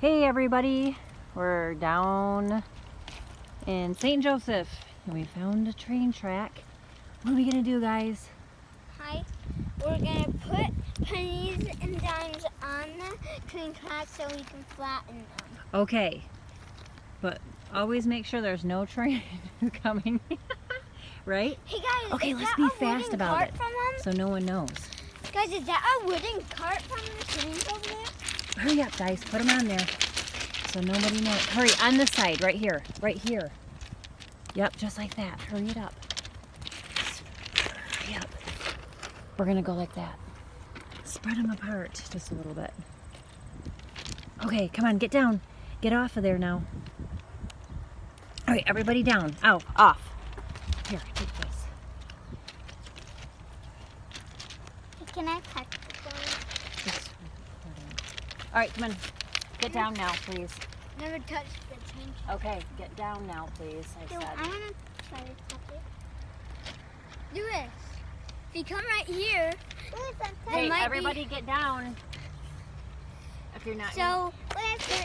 Hey everybody, we're down in St. Joseph and we found a train track. What are we gonna do, guys? Hi, we're gonna put pennies and dimes on the train track so we can flatten them. Okay, but always make sure there's no train coming, right? Hey guys, Okay, is let's that be a fast wooden about cart it from them? so no one knows. Guys, is that a wooden cart from the trains over there? Hurry up, guys, put them on there so nobody knows. Hurry, on this side, right here, right here. Yep, just like that. Hurry it up. Hurry up. We're gonna go like that. Spread them apart just a little bit. Okay, come on, get down. Get off of there now. All right, everybody down. Out, off. Here, take this. Hey, can I touch this This recording. All right, come on. Get down now, please. one? Never touched the train track. Okay, get down now, please, I So said. I'm gonna try to touch it. Do this. If you come right here, Hey, might be- everybody get down. If you're not so what if